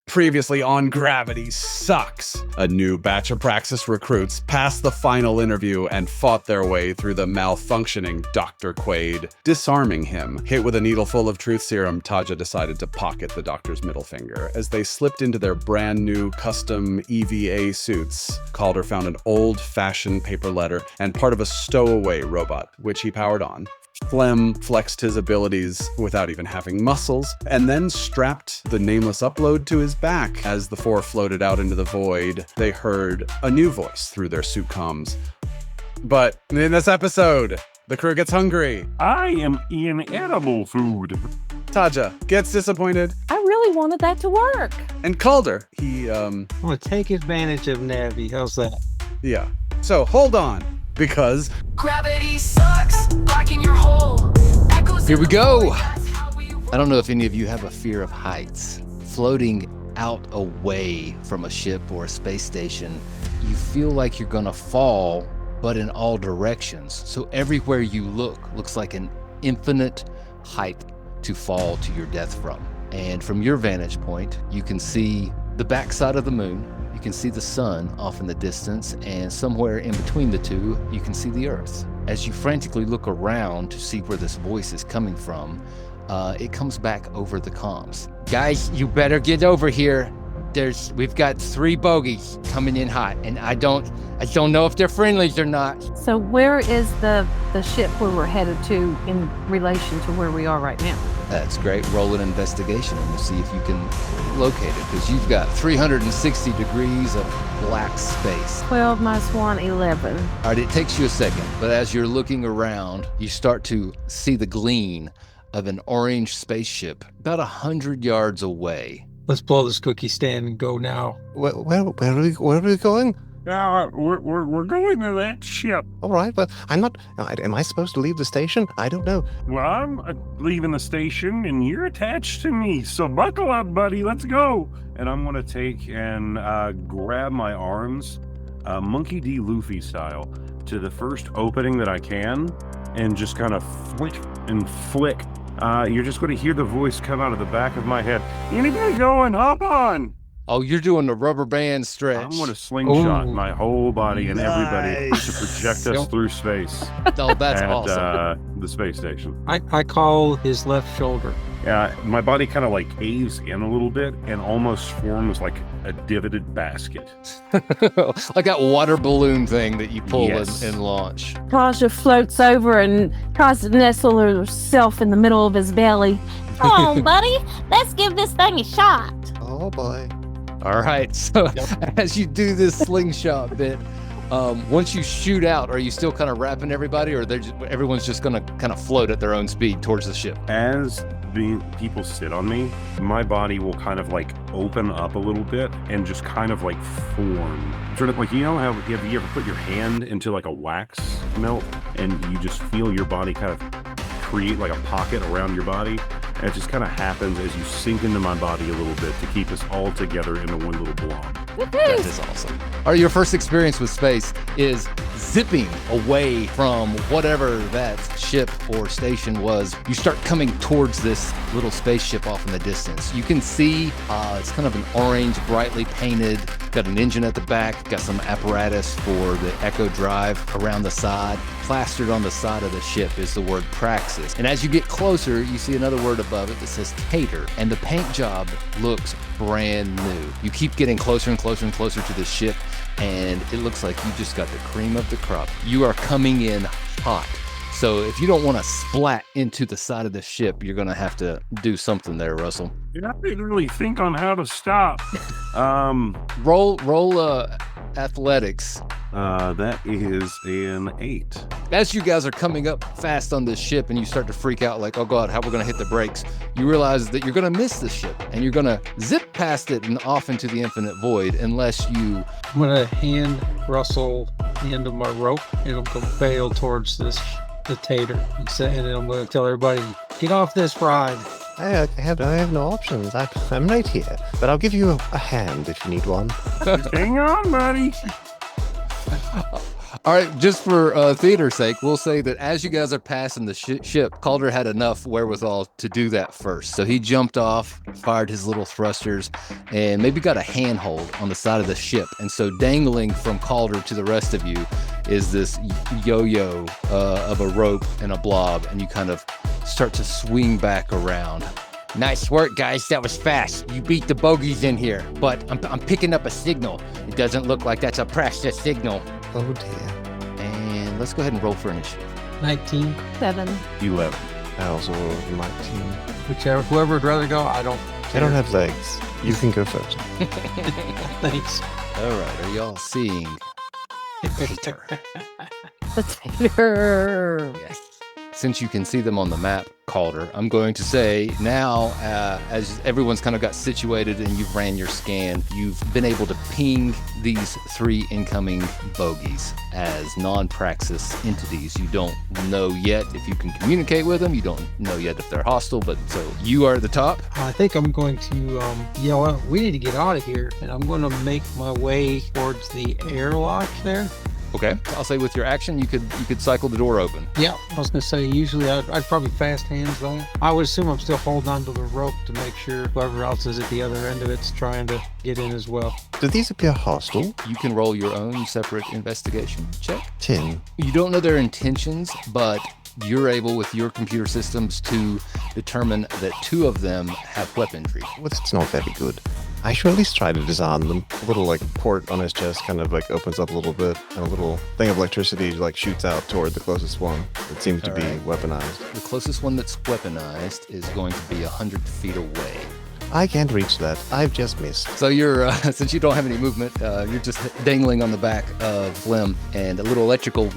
Previously on Gravity Sucks. A new batch of Praxis recruits passed the final interview and fought their way through the malfunctioning Dr. Quaid, disarming him. Hit with a needle full of truth serum, Taja decided to pocket the doctor's middle finger. As they slipped into their brand new custom EVA suits, Calder found an old-fashioned paper letter and part of a stowaway robot, which he powered on. Flem flexed his abilities without even having muscles, and then strapped the nameless upload to his back. As the four floated out into the void, they heard a new voice through their suit comms. But in this episode, the crew gets hungry. I am inedible food. Taja gets disappointed. I really wanted that to work. And Calder, he, I'm gonna take advantage of Navi. How's that? yeah. So hold on, because Gravity sucks, blocking your hole. Echoes Here in we the go. void, that's how we roll. I don't know if any of you have a fear of heights. Floating out away from a ship or a space station, you feel like you're gonna fall, but in all directions. So everywhere you look looks like an infinite height to fall to your death from. And from your vantage point, you can see the backside of the moon, you can see the sun off in the distance, and somewhere in between the two, you can see the Earth. As you frantically look around to see where this voice is coming from, it comes back over the comms. Guys, you better get over here. We've got 3 bogeys coming in hot, and I don't know if they're friendlies or not. So where is the ship where we're headed to in relation to where we are right now? That's great. Roll an investigation and we'll see if you can locate it, because you've got 360 degrees of black space. 12 minus 1, 11. All right, it takes you a second, but as you're looking around, you start to see the gleam of an orange spaceship about 100 yards away. Let's blow this cookie stand and go now. Where are we going? We're going to that ship. All right, well, I'm not. Am I supposed to leave the station? I don't know. Well, I'm leaving the station, and you're attached to me. So buckle up, buddy. Let's go. And I'm gonna take and grab my arms, Monkey D. Luffy style, to the first opening that I can, and just kind of flick and flick. You're just going to hear the voice come out of the back of my head. Anybody going? Hop on. Oh, you're doing the rubber band stretch. I'm going to slingshot Ooh. my whole body and everybody Nice. to project us through space Oh, that's at awesome. the space station. I call his left shoulder. My body kind of like caves in a little bit and almost forms like a divoted basket. Like that water balloon thing that you pull Yes. and launch. Taja floats over and tries to nestle herself in the middle of his belly. Come on, buddy. Let's give this thing a shot. Oh boy. All right, so as you do this slingshot bit, once you shoot out, are you still kind of wrapping everybody, or everyone's just going to kind of float at their own speed towards the ship? As the people sit on me, my body will kind of like open up a little bit and just kind of like form. Sort of like, you know how have you ever put your hand into like a wax melt and you just feel your body kind of create like a pocket around your body? And it just kind of happens as you sink into my body a little bit to keep us all together into one little blob. That is awesome. All right, your first experience with space is zipping away from whatever that ship or station was. You start coming towards this little spaceship off in the distance. You can see it's kind of an orange, brightly painted, got an engine at the back, got some apparatus for the Echo drive around the side. Plastered on the side of the ship is the word Praxis. And as you get closer, you see another word above it that says Tater. And the paint job looks brand new. You keep getting closer and closer and closer to the ship, and it looks like you just got the cream of the crop. You are coming in hot. So if you don't want to splat into the side of the ship, you're going to have to do something there, Russell. I didn't really think on how to stop. Roll athletics. That is an 8. As you guys are coming up fast on this ship and you start to freak out like, oh God, how we're going to hit the brakes, you realize that you're going to miss the ship and you're going to zip past it and off into the infinite void unless you... I'm gonna hand Russell the end of my rope and I'm gonna bail towards the tater. And I'm gonna tell everybody, get off this ride. I have no options. I'm right here, but I'll give you a hand if you need one. Hang on, buddy. All right, just for theater's sake, we'll say that as you guys are passing the ship, Calder had enough wherewithal to do that first. So he jumped off, fired his little thrusters, and maybe got a handhold on the side of the ship. And so dangling from Calder to the rest of you is this yo-yo of a rope and a blob, and you kind of start to swing back around. Nice work, guys. That was fast. You beat the bogeys in here, but I'm picking up a signal. It doesn't look like that's a Praxis signal. Oh dear. And let's go ahead and roll for initiative. 19. 7. 11. I also rolled 19. Whoever would rather go, I don't. I don't have legs. You can go first. Thanks. All right, are y'all seeing the tater? The tater. Yes. Since you can see them on the map, Calder, I'm going to say now, as everyone's kind of got situated and you've ran your scan, you've been able to ping these 3 incoming bogeys as non-Praxis entities. You don't know yet if you can communicate with them. You don't know yet if they're hostile, but so you are at the top. I think I'm going to yell out, we need to get out of here. And I'm going to make my way towards the airlock there. Okay. I'll say with your action, you could cycle the door open. Yeah, I was going to say, usually I'd probably fast hands though. I would assume I'm still holding onto the rope to make sure whoever else is at the other end of it's trying to get in as well. Do these appear hostile? You can roll your own separate investigation check. 10. You don't know their intentions, but you're able with your computer systems to determine that 2 of them have weaponry. Well, that's not very good. I should at least try to disarm them. A little like port on his chest kind of like opens up a little bit, and a little thing of electricity like shoots out toward the closest one. It seems to be weaponized. The closest one that's weaponized is going to be 100 feet away. I can't reach that. I've just missed. So you're, since you don't have any movement, you're just dangling on the back of Flim, and a little electrical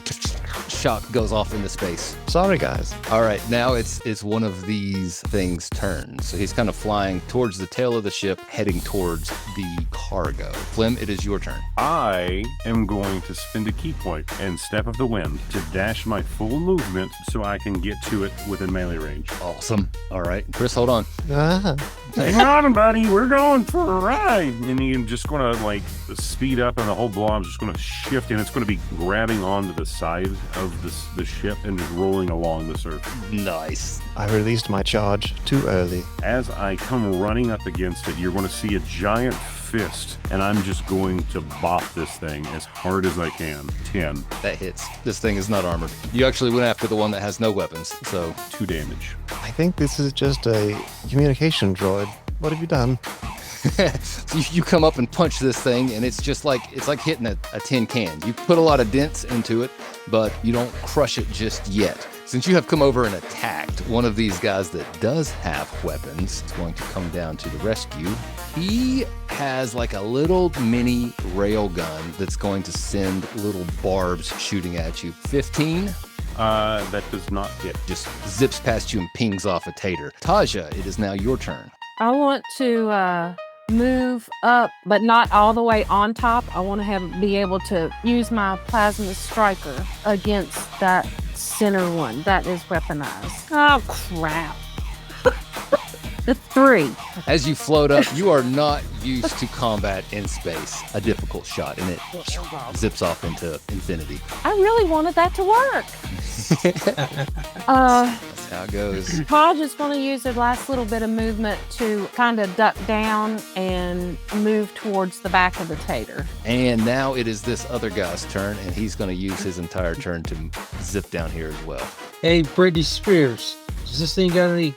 shock goes off into space. Sorry, guys. All right, now it's one of these things' turns. So he's kind of flying towards the tail of the ship, heading towards the cargo. Flim, it is your turn. I am going to spend a key point and step of the wind to dash my full movement so I can get to it within melee range. Awesome. All right, Chris, hold on. Ah. Hang on, buddy, we're going for a ride. And I'm just going to like speed up, and the whole blob's just going to shift, and it's going to be grabbing onto the side of the ship and just rolling along the surface. Nice. I released my charge too early. As I come running up against it, you're going to see a giant fist, and I'm just going to bop this thing as hard as I can. 10. That hits. This thing is not armored. You actually went after the one that has no weapons, so 2 damage. I think this is just a communication droid. What have you done? so you come up and punch this thing, and it's like hitting a tin can. You put a lot of dents into it, but you don't crush it just yet. Since you have come over and attacked one of these guys that does have weapons, it's going to come down to the rescue. He has like a little mini rail gun that's going to send little barbs shooting at you. 15? That does not hit. Just zips past you and pings off a tater. Taja, it is now your turn. I want to move up, but not all the way on top. I want to be able to use my plasma striker against that center one that is weaponized. Oh crap. The 3. As you float up, you are not used to combat in space. A difficult shot, and it zips off into infinity. I really wanted that to work. That's how it goes. Taj is going to use the last little bit of movement to kind of duck down and move towards the back of the tater. And now it is this other guy's turn, and he's going to use his entire turn to zip down here as well. Hey, Britney Spears, does this thing got any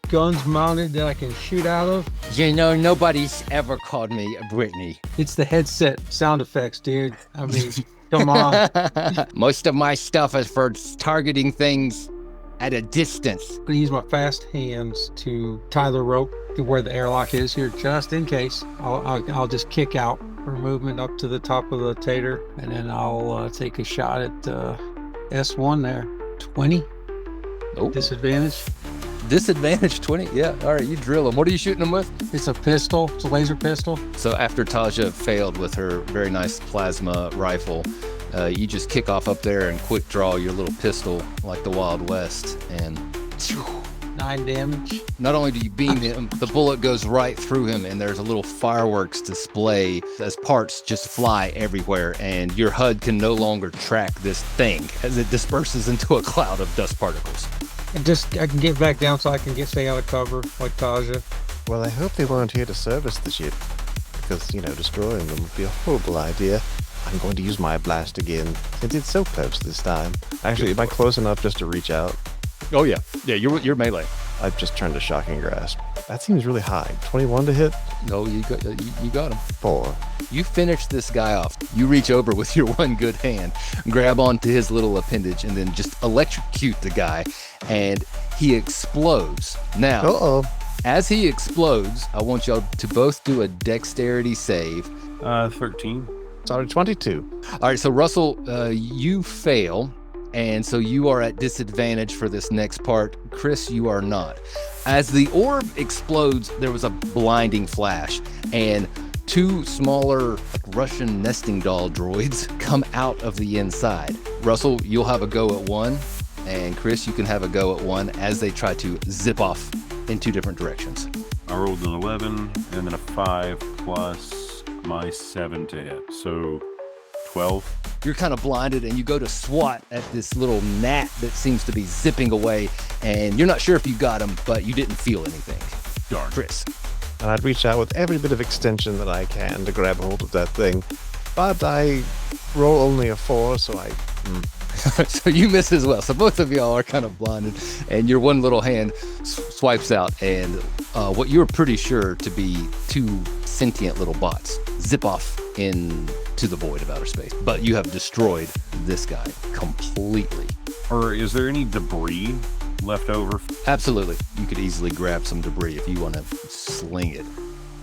guns mounted that I can shoot out of? You know, nobody's ever called me a Britney. It's the headset sound effects, dude. I mean, come on. Most of my stuff is for targeting things at a distance. I'm gonna use my fast hands to tie the rope to where the airlock is here, just in case. I'll just kick out for movement up to the top of the tater, and then I'll take a shot at S1 there. 20. Oh. Disadvantage. Disadvantage 20. Yeah. All right. You drill him. What are you shooting him with? It's a pistol. It's a laser pistol. So after Taja failed with her very nice plasma rifle, you just kick off up there and quick draw your little pistol like the Wild West, and 9 damage. Not only do you beam him, the bullet goes right through him, and there's a little fireworks display as parts just fly everywhere, and your HUD can no longer track this thing as it disperses into a cloud of dust particles. I can get back down so I can stay out of cover like Taja. Well, I hope they weren't here to service the ship, because, destroying them would be a horrible idea. I'm going to use my blast again, since it's so close this time. Actually, am I close enough just to reach out? Oh yeah, you're melee. I've just turned a shocking grasp. That seems really high. 21 to hit? No, you got him. 4. You finish this guy off. You reach over with your one good hand, grab onto his little appendage, and then just electrocute the guy, and he explodes. Now, as he explodes, I want y'all to both do a dexterity save. 13. Sorry, 22. All right, so Russell, you fail, and so you are at disadvantage for this next part. Chris, you are not. As the orb explodes, there was a blinding flash, and 2 smaller Russian nesting doll droids come out of the inside. Russell, you'll have a go at 1, and Chris, you can have a go at 1 as they try to zip off in 2 different directions. I rolled an 11 and then a 5 plus my 7 to hit. So 12. You're kind of blinded, and you go to swat at this little gnat that seems to be zipping away, and you're not sure if you got him, but you didn't feel anything. Darn. Chris. And I'd reach out with every bit of extension that I can to grab hold of that thing. But I roll only a 4, so I... So you miss as well. So both of y'all are kind of blinded, and your one little hand swipes out, and what you're pretty sure to be 2 sentient little bots zip off into the void of outer space. But you have destroyed this guy completely. Or is there any debris left over? Absolutely. You could easily grab some debris if you want to sling it.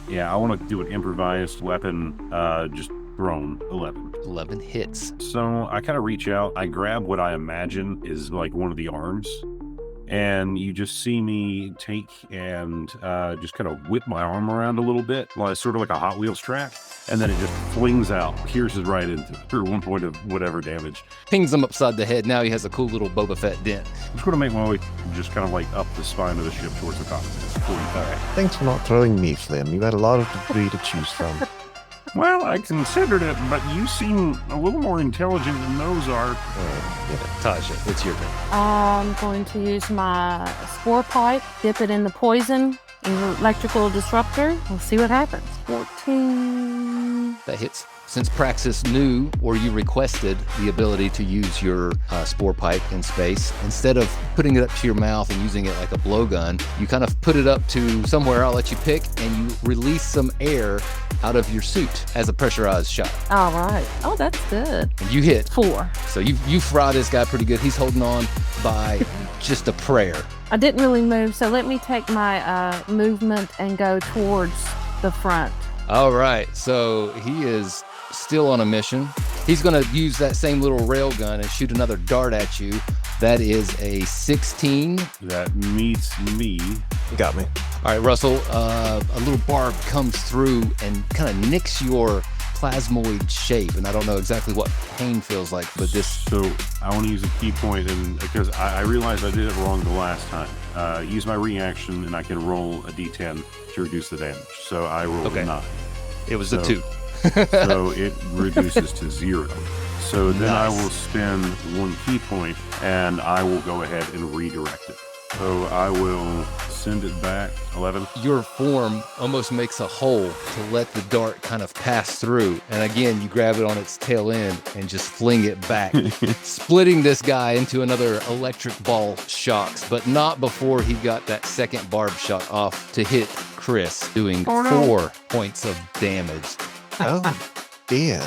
Yeah, I want to do an improvised weapon, just thrown. 11. 11 hits. So I kind of reach out. I grab what I imagine is like one of the arms. And you just see me take and just kind of whip my arm around a little bit, sort of like a Hot Wheels track. And then it just flings out, pierces right into it for 1 point of whatever damage. Pings him upside the head. Now he has a cool little Boba Fett dent. I'm just going to make my way just kind of like up the spine of the ship towards the cockpit. 45. Thanks for not throwing me, Flim. You had a lot of debris to choose from. Well, I considered it, but you seem a little more intelligent than those are. Tasha, it's your turn. I'm going to use my spore pipe, dip it in the poison, electrical disruptor. We'll see what happens. 14. That hits. Since Praxis knew or you requested the ability to use your spore pipe in space, instead of putting it up to your mouth and using it like a blowgun, you kind of put it up to somewhere I'll let you pick, and you release some air out of your suit as a pressurized shot. All right. Oh, that's good. And you hit. 4. So you fry this guy pretty good. He's holding on by just a prayer. I didn't really move, so let me take my movement and go towards the front. All right. So he is still on a mission. He's going to use that same little rail gun and shoot another dart at you. That is a 16. That meets me. You got me. All right, Russell, a little barb comes through and kind of nicks your plasmoid shape, and I don't know exactly what pain feels like, but this... So I want to use a key point, and because I realized I did it wrong the last time. Use my reaction, and I can roll a d10 to reduce the damage. So I rolled a 9. It was a 2. So it reduces to 0. So then I will spend 1 key point, and I will go ahead and redirect it. So I will send it back. 11. Your form almost makes a hole to let the dart kind of pass through. And again, you grab it on its tail end and just fling it back, splitting this guy into another electric ball shocks, but not before he got that second barb shot off to hit Chris, doing 4 points of damage. Oh, dear.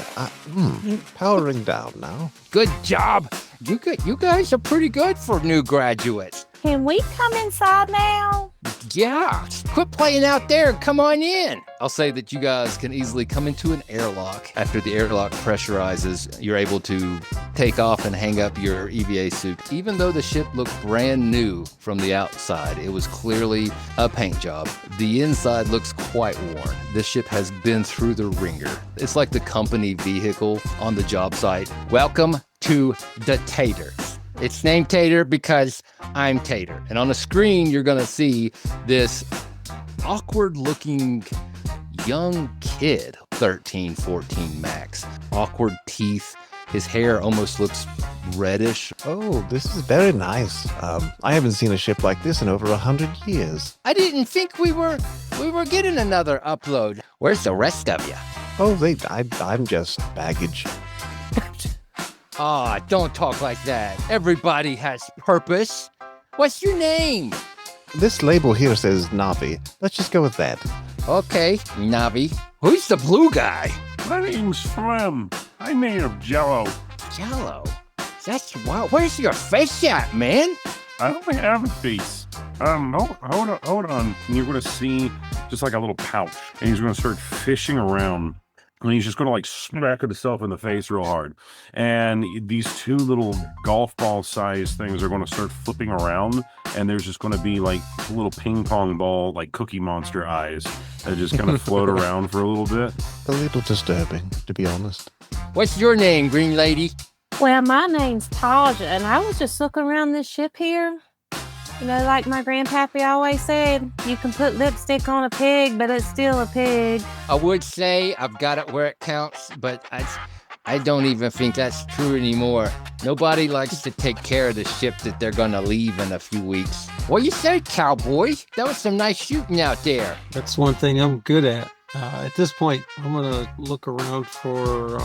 Powering down now. Good job. You guys are pretty good for new graduates. Can we come inside now? Yeah. Quit playing out there and come on in. I'll say that you guys can easily come into an airlock. After the airlock pressurizes, you're able to take off and hang up your EVA suit. Even though the ship looked brand new from the outside, it was clearly a paint job. The inside looks quite worn. This ship has been through the ringer. It's like the company vehicle on the job site. Welcome to the Tater. It's named Tater because I'm Tater. And on the screen, you're going to see this awkward-looking young kid, 13, 14 max. Awkward teeth. His hair almost looks reddish. Oh, this is very nice. I haven't seen a ship like this in over 100 years. I didn't think we were getting another upload. Where's the rest of you? Oh, I'm just baggage. Ah, don't talk like that. Everybody has purpose. What's your name? This label here says Navi. Let's just go with that. Okay, Navi. Who's the blue guy? My name's Slim. I'm made of jello. Jello. That's wow. Where's your face at, man? I don't have a face. Hold on. And you're gonna see just like a little pouch, and he's gonna start fishing around, and he's just gonna like smack himself in the face real hard. And these two little golf ball sized things are gonna start flipping around, and there's just gonna be like a little ping pong ball, like Cookie Monster eyes that just kind of float around for a little bit. A little disturbing, to be honest. What's your name, green lady? Well, my name's Taja, and I was just looking around this ship here. You know, like my grandpappy always said, you can put lipstick on a pig, but it's still a pig. I would say I've got it where it counts, but I don't even think that's true anymore. Nobody likes to take care of the ship that they're gonna leave in a few weeks. What you say, cowboy? That was some nice shooting out there. That's one thing I'm good at. At this point, I'm gonna look around for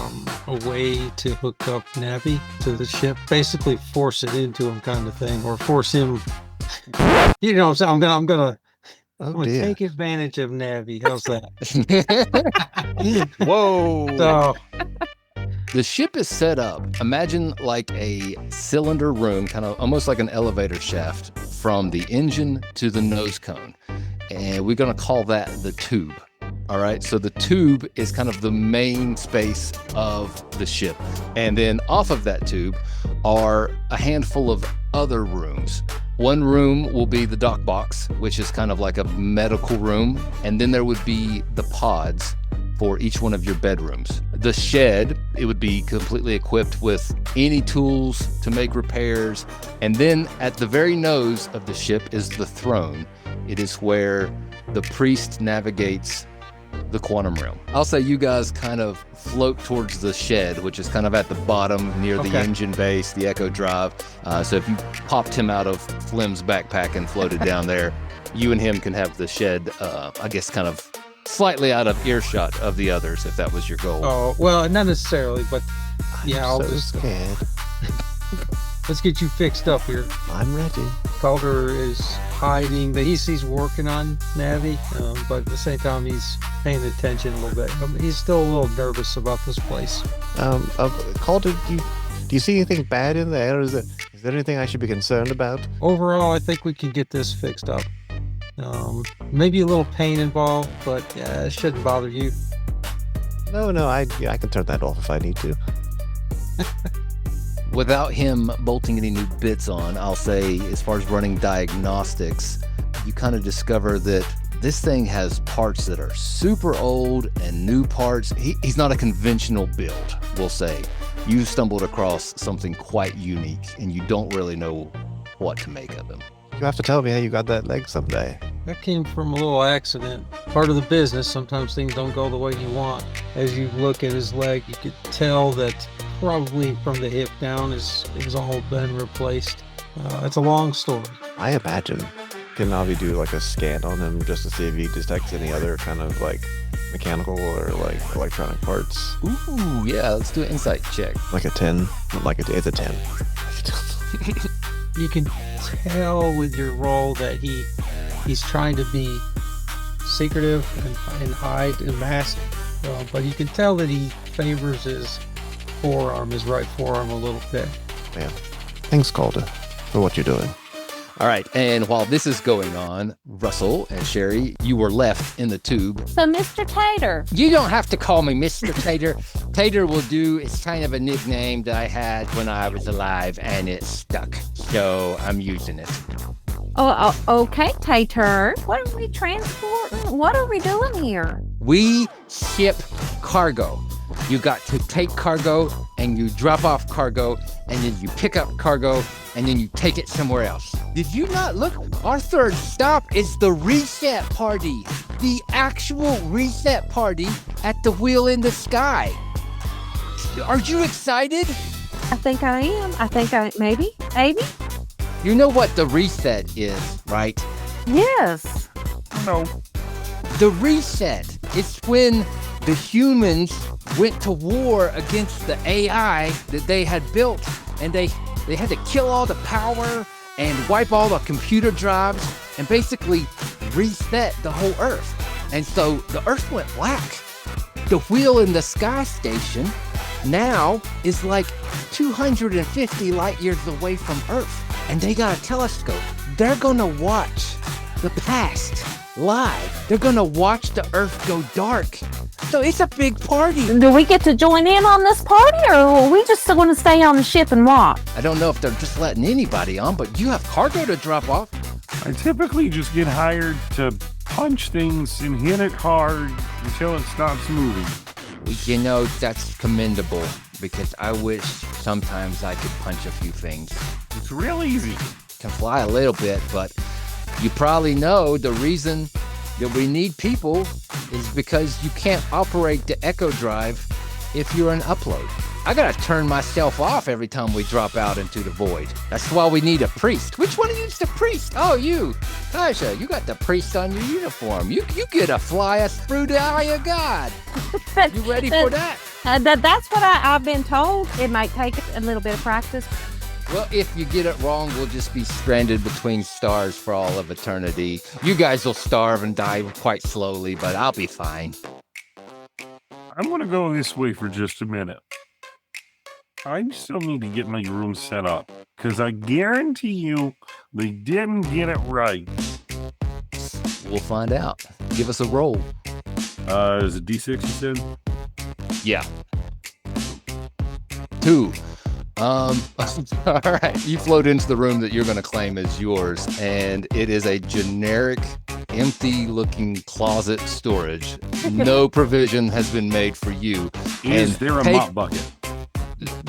a way to hook up Navi to the ship, basically force it into him, kind of thing, or force him. You know, so I'm gonna take advantage of Navi. How's that? Whoa. So The ship is set up, imagine like a cylinder room, kind of almost like an elevator shaft from the engine to the nose cone. And we're going to call that the tube. All right, so the tube is kind of the main space of the ship. And then off of that tube are a handful of other rooms. One room will be the dock box, which is kind of like a medical room. And then there would be the pods for each one of your bedrooms. The shed, it would be completely equipped with any tools to make repairs. And then at the very nose of the ship is the throne. It is where the priest navigates the quantum realm. I'll say you guys kind of float towards the shed, which is kind of at the bottom near the engine base, the echo drive. So if you popped him out of Flim's backpack and floated down there, you and him can have the shed, I guess, kind of slightly out of earshot of the others, if that was your goal. Oh, well, not necessarily, but yeah, I'll so just scared. let's get you fixed up here. I'm ready. Calder is hiding. He's working on Navi, but at the same time, he's paying attention a little bit. He's still a little nervous about this place. Calder, do you see anything bad in there? Is there anything I should be concerned about? Overall, I think we can get this fixed up. Maybe a little pain involved, but yeah, it shouldn't bother you. No, I can turn that off if I need to. Without him bolting any new bits on, I'll say, as far as running diagnostics, you kind of discover that this thing has parts that are super old and new parts. He's not a conventional build, we'll say. You stumbled across something quite unique, and you don't really know what to make of him. You have to tell me how you got that leg someday. That came from a little accident. Part of the business, sometimes things don't go the way you want. As you look at his leg, you could tell that probably from the hip down it was all been replaced. It's a long story. I imagine. Can Navi do like a scan on him just to see if he detects any other kind of like mechanical or like electronic parts? Ooh, yeah, let's do an insight check. Like a 10? It's a 10. You can tell with your roll that he's trying to be secretive and hide and mask, but you can tell that he favors his right forearm a little bit. Man, thanks, Calder, for what you're doing. All right, and while this is going on, Russell and Sherry, you were left in the tube. So, Mr. Tater, You don't have to call me Mr. Tater. Tater will do. It's kind of a nickname that I had when I was alive, and it stuck. So I'm using it. okay, Tater. What are we transporting? What are we doing here? We ship cargo. You got to take cargo, and you drop off cargo, and then you pick up cargo, and then you take it somewhere else. Did you not look? Our third stop is the reset party. The actual reset party at the Wheel in the Sky. Are you excited? I think I am. Maybe. You know what the reset is, right? Yes. No. The reset is when the humans went to war against the AI that they had built, and they had to kill all the power and wipe all the computer drives and basically reset the whole Earth. And so the Earth went black. The Wheel in the Sky station now is like 250 light years away from Earth, and they got a telescope. They're gonna watch the past live. They're gonna watch the Earth go dark. So it's a big party. Do we get to join in on this party, or are we just going to stay on the ship and watch? I don't know if they're just letting anybody on, but you have cargo to drop off. I typically just get hired to punch things and hit it hard until it stops moving. You know, that's commendable, because I wish sometimes I could punch a few things. It's real easy. Can fly a little bit, but you probably know the reason that we need people is because you can't operate the Echo Drive if you're an upload. I gotta turn myself off every time we drop out into the void. That's why we need a priest. Which one of you's the priest? Oh, you. Tasha, you got the priest on your uniform. You get to fly us through the eye of God. You ready for that? That's what I've been told. It might take a little bit of practice. Well, if you get it wrong, we'll just be stranded between stars for all of eternity. You guys will starve and die quite slowly, but I'll be fine. I'm gonna go this way for just a minute. I still need to get my room set up, because I guarantee you they didn't get it right. We'll find out. Give us a roll. Is it D6 you said? Yeah. 2. All right. You float into the room that you're going to claim as yours, and it is a generic, empty-looking closet storage. No provision has been made for you. Is there a mop bucket?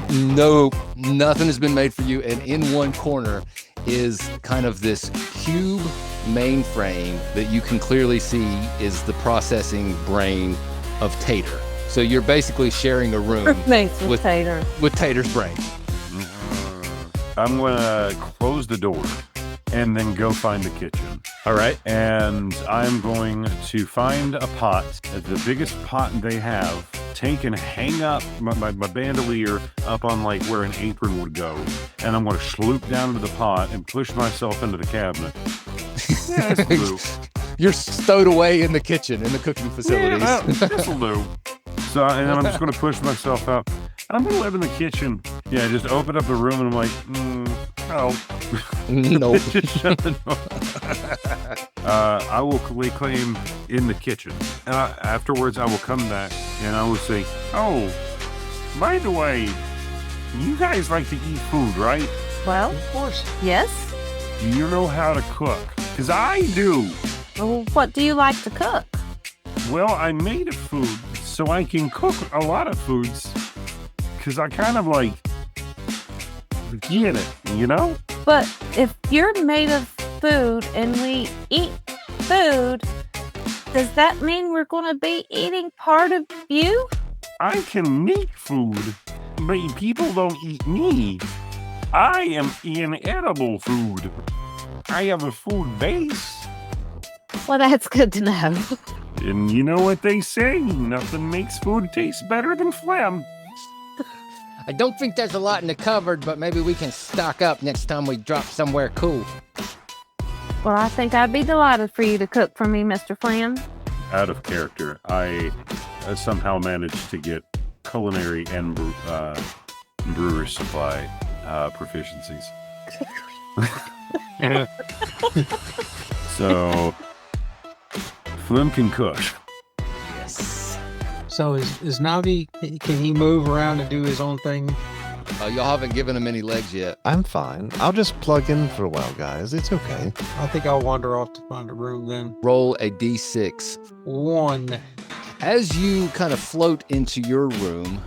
No, nothing has been made for you. And in one corner is kind of this cube mainframe that you can clearly see is the processing brain of Tater. So you're basically sharing a room with Tater. With Tater's brain. I'm gonna close the door and then go find the kitchen. All right. And I'm going to find a pot, the biggest pot they have, take and hang up my bandolier up on like where an apron would go. And I'm going to sloop down into the pot and push myself into the cabinet. Yeah, this'll do. You're stowed away in the kitchen, in the cooking facilities. Yeah, this'll do. So, and then I'm just going to push myself out. I'm going to live in the kitchen. Yeah, just open up the room and I'm like, no. Nope. Just shut the door. I will lay claim in the kitchen. Afterwards, I will come back and I will say, oh, by the way, you guys like to eat food, right? Well, Of course. yes. Do you know how to cook? Because I do. Well, what do you like to cook? Well, I made a food so I can cook a lot of foods. Because I kind of like get it, you know? But if you're made of food and we eat food, does that mean we're going to be eating part of you? I can make food, but people don't eat me. I am inedible food. I have a food base. Well, that's good to know. And you know what they say, nothing makes food taste better than phlegm. I don't think there's a lot in the cupboard, but maybe we can stock up next time we drop somewhere cool. Well, I think I'd be delighted for you to cook for me, Mr. Flynn. Out of character, I somehow managed to get culinary and brewer's supply proficiencies. So, Flim can cook. Yes. So is Navi, can he move around and do his own thing? Y'all haven't given him any legs yet. I'm fine. I'll just plug in for a while, guys. It's okay. I think I'll wander off to find a room then. Roll a d6. 1. As you kind of float into your room,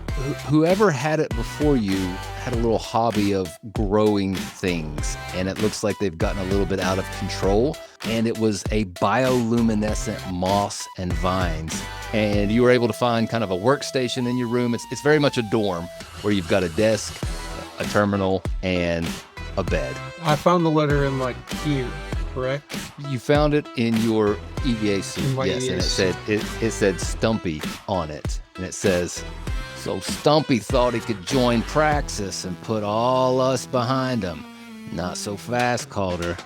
whoever had it before you had a little hobby of growing things, and it looks like they've gotten a little bit out of control. And it was a bioluminescent moss and vines. And you were able to find kind of a workstation in your room. It's very much a dorm where you've got a desk, a terminal, and a bed. I found the letter in like here, correct? You found it in your EVA suit, In my yes, EVA and suit. it said Stumpy on it, and it says, "So Stumpy thought he could join Praxis and put all us behind him. Not so fast, Calder.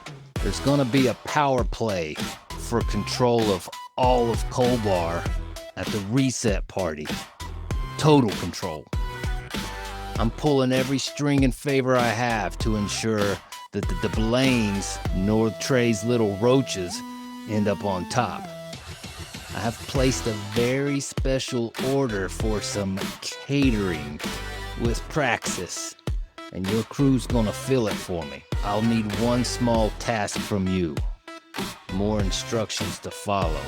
There's gonna be a power play for control of all of Colbar at the reset party. Total control. I'm pulling every string in favor I have to ensure that the DeBlaines, North Trey's little roaches, end up on top. I have placed a very special order for some catering with Praxis, and your crew's gonna fill it for me. I'll need one small task from you. More instructions to follow.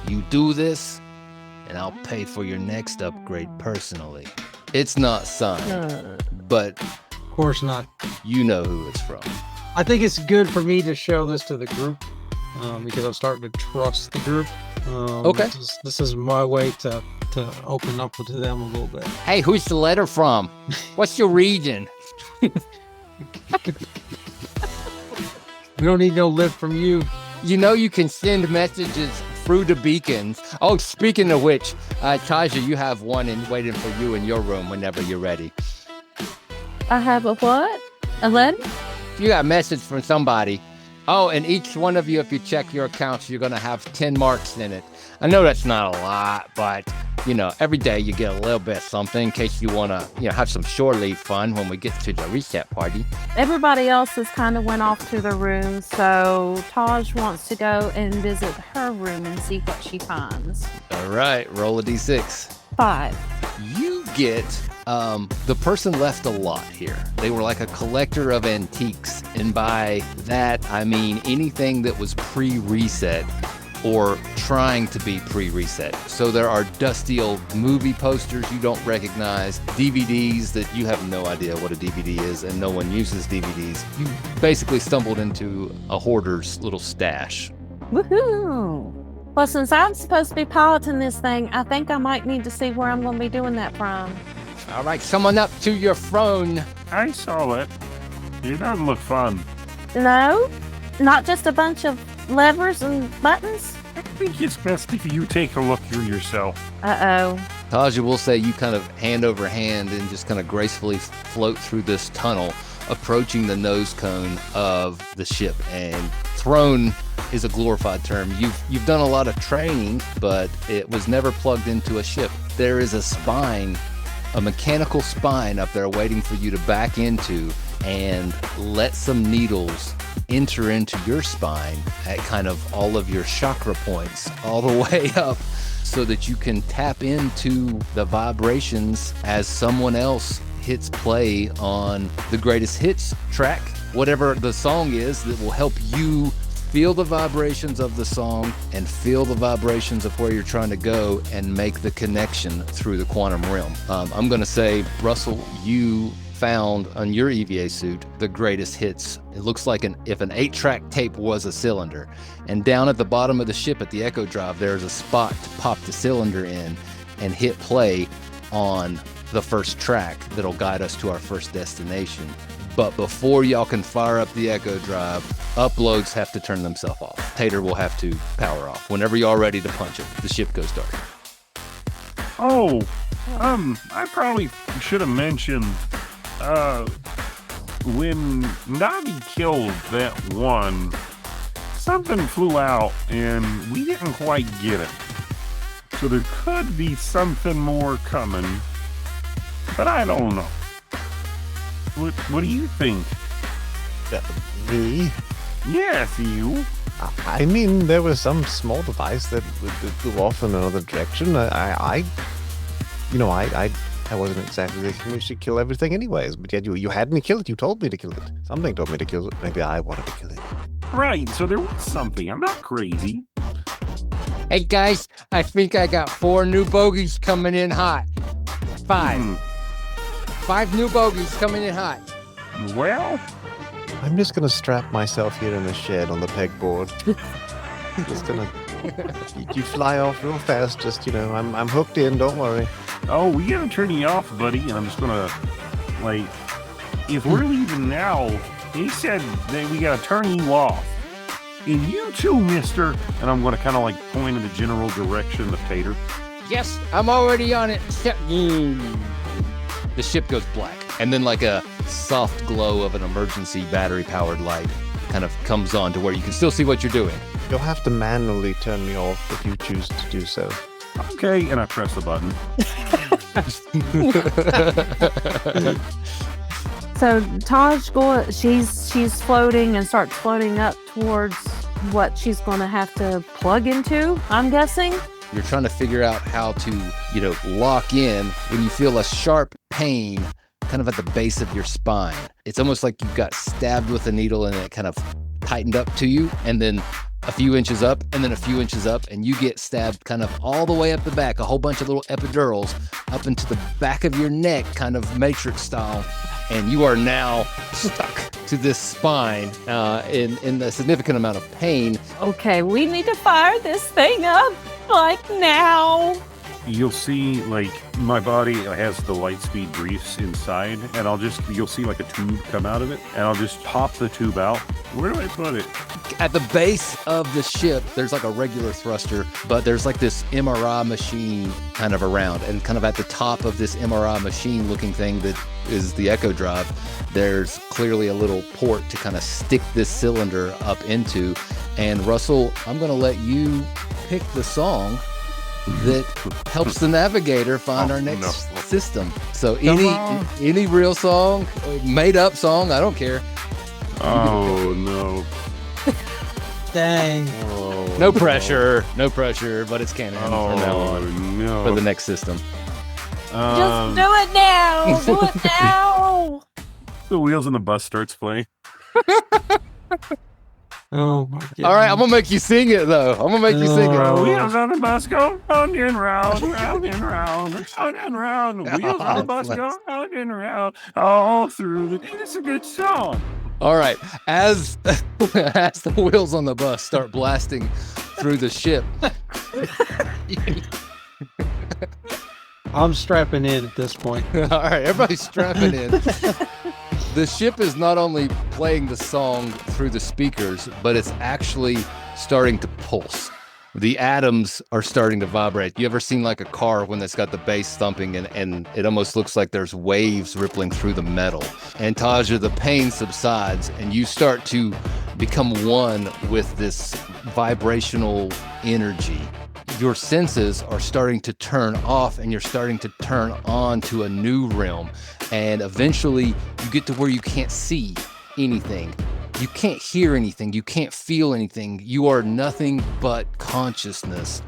You do this, and I'll pay for your next upgrade personally." It's not signed, but Of course not. you know who it's from. I think it's good for me to show this to the group because I'm starting to trust the group. Okay. This is my way to open up to them a little bit. Hey, who's the letter from? What's your region? We don't need no lift from you. You know you can send messages through the beacons. Oh, speaking of which, Taja, you have one waiting for you in your room whenever you're ready. I have a what? A letter? You got a message from somebody. Oh, and each one of you, if you check your accounts, you're going to have 10 marks in it. I know that's not a lot, but, you know, every day you get a little bit of something in case you want to, you know, have some shore leave fun when we get to the reset party. Everybody else has kind of went off to their room, so Taj wants to go and visit her room and see what she finds. All right, roll a d6. 5. You get the person left a lot here. They were like a collector of antiques, and by that I mean anything that was pre-reset or trying to be pre-reset. So there are dusty old movie posters you don't recognize, DVDs that you have no idea what a DVD is, and no one uses DVDs. You basically stumbled into a hoarder's little stash. Woohoo! Well, since I'm supposed to be piloting this thing, I think I might need to see where I'm going to be doing that from. All right, someone up to your phone. I saw it. It doesn't look fun. No? Not just a bunch of levers and buttons? I think it's best if you take a look through yourself. Uh-oh. Taja will say you kind of hand over hand and just kind of gracefully float through this tunnel, approaching the nose cone of the ship. And throne is a glorified term. You've done a lot of training, but it was never plugged into a ship. There is a spine, a mechanical spine up there waiting for you to back into and let some needles enter into your spine at kind of all of your chakra points all the way up so that you can tap into the vibrations as someone else hits play on the greatest hits track, whatever the song is, that will help you feel the vibrations of the song and feel the vibrations of where you're trying to go and make the connection through the quantum realm. I'm going to say, Russell, you found on your EVA suit the greatest hits. It looks like if an 8-track tape was a cylinder, and down at the bottom of the ship at the Echo Drive, there's a spot to pop the cylinder in and hit play on the first track that'll guide us to our first destination. But before y'all can fire up the Echo Drive, uploads have to turn themselves off. Tater will have to power off. Whenever y'all ready to punch it, the ship goes dark. Oh, I probably should have mentioned, when Navi killed that one, something flew out and we didn't quite get it. So there could be something more coming, but I don't know. What do you think? Me? Yes, you. I mean, there was some small device that flew off in another direction. I wasn't exactly thinking we should kill everything anyways, but yet you had me kill it. You told me to kill it. Something told me to kill it. Maybe I wanted to kill it. Right, so there was something. I'm not crazy. Hey guys, I think I got 4 new bogeys coming in hot. 5. 5 new bogeys coming in hot. Well, I'm just gonna strap myself here in the shed on the pegboard. Just gonna. You fly off real fast. Just I'm hooked in. Don't worry. oh, we gotta turn you off, buddy. And I'm just gonna, like, if we're leaving now, he said that we gotta turn you off. And you too, mister. And I'm gonna kind of like point in the general direction of Tater. Yes, I'm already on it. The ship goes black, and then like a soft glow of an emergency battery-powered light kind of comes on to where you can still see what you're doing. You'll have to manually turn me off if you choose to do so. Okay, and I press the button. So Taj, she's floating and starts floating up towards what she's going to have to plug into, I'm guessing. You're trying to figure out how to, lock in when you feel a sharp pain kind of at the base of your spine. It's almost like you got stabbed with a needle and it kind of tightened up to you, and then a few inches up, and then a few inches up, and you get stabbed kind of all the way up the back, a whole bunch of little epidurals up into the back of your neck, kind of Matrix style, and you are now stuck to this spine in a significant amount of pain. Okay, we need to fire this thing up, like now. You'll see, like, my body has the light speed briefs inside, and you'll see like a tube come out of it, and I'll just pop the tube out. Where do I put it? At the base of the ship, there's like a regular thruster, but there's like this MRI machine kind of around, and kind of at the top of this MRI machine looking thing that is the Echo Drive, there's clearly a little port to kind of stick this cylinder up into. And Russell, I'm going to let you pick the song that helps the navigator find our next system. So any real song, made up song, I don't care. Oh no. Dang. No pressure, but it's canon from now on no. for the next system. Just do it now. Do it now. The Wheels on the Bus starts playing. Oh my god. All right, I'm gonna make you sing it though. I'm gonna make you sing it. Wheels on the bus go round and round, round and round, round and round. Wheels on the bus go round and round, all through the. It's a good song. All right, as the wheels on the bus start blasting through the ship, I'm strapping in at this point. all right, everybody's strapping in. The ship is not only playing the song through the speakers, but it's actually starting to pulse. The atoms are starting to vibrate. You ever seen like a car when it's got the bass thumping and it almost looks like there's waves rippling through the metal? And Taja, the pain subsides and you start to become one with this vibrational energy. Your senses are starting to turn off and you're starting to turn on to a new realm. And eventually you get to where you can't see anything. You can't hear anything. You can't feel anything. You are nothing but consciousness.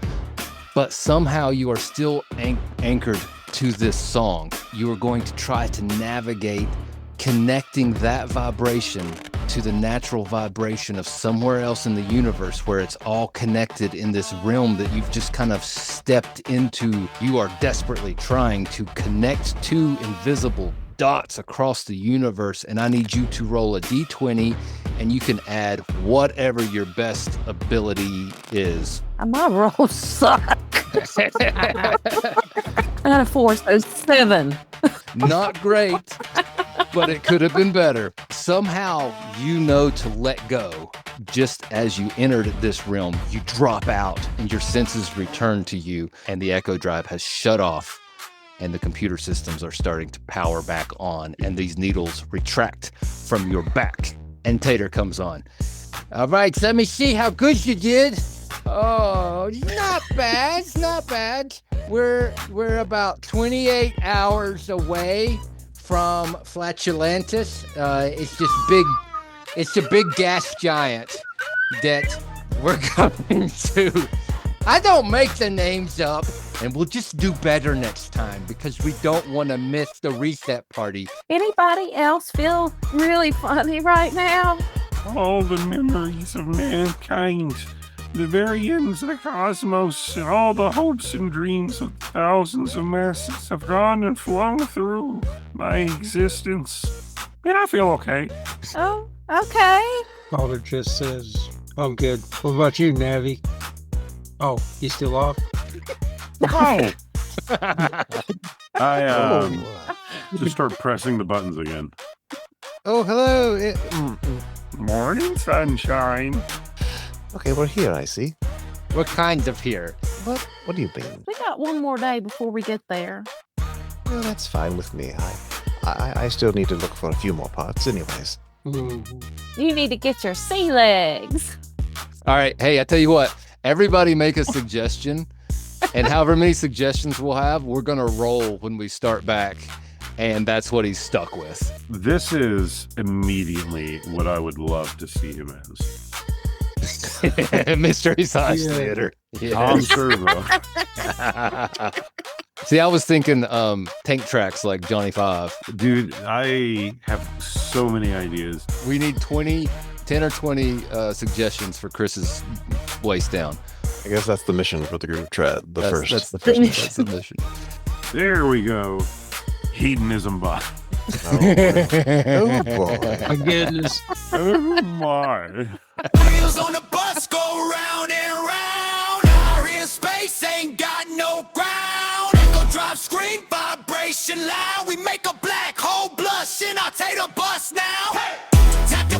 But somehow you are still anchored to this song. You are going to try to navigate connecting that vibration to the natural vibration of somewhere else in the universe where it's all connected in this realm that you've just kind of stepped into. You are desperately trying to connect to invisible dots across the universe, and I need you to roll a d20 and you can add whatever your best ability is. My rolls suck. I got a 4, so 7. Not great, but it could have been better. Somehow you know to let go. Just as you entered this realm, you drop out and your senses return to you, and the Echo Drive has shut off and the computer systems are starting to power back on, and these needles retract from your back. And Tater comes on. All right, let me see how good you did. Oh, not bad, not bad. We're about 28 hours away from Flatulentus. It's a big gas giant that we're going to. I don't make the names up, and we'll just do better next time because we don't want to miss the reset party. Anybody else feel really funny right now? All the memories of mankind the very ends of the cosmos, and all the hopes and dreams of thousands of masses have gone and flown through my existence. And I feel okay. Oh, okay. Calder just says, I'm good. What about you, Navi? Oh, you still off? Oh! I Oh, just start pressing the buttons again. oh, hello. Morning, sunshine. Okay, we're here, I see. What kinds of here? What do you mean? We got one more day before we get there. Well, that's fine with me. I still need to look for a few more parts anyways. Mhm. You need to get your sea legs. All right. Hey, I tell you what, everybody make a suggestion. And however many suggestions we'll have, we're going to roll when we start back. And that's what he's stuck with. This is immediately what I would love to see him as. Mystery Science Yeah. Theater. Tom Servo. See, I was thinking tank tracks like Johnny Five. Dude, I have so many ideas. We need 10 or 20 suggestions for Chris's waist down. I guess that's the mission for the group chat. That's First. the first. That's the mission. There we go. Hedonism bot. Oh boy. My goodness. Oh my. Wheels on the bus go round and round. Out here space ain't got no ground. Echo drop, scream, vibration loud. We make a black hole blush and I'll take the bus now. Tap the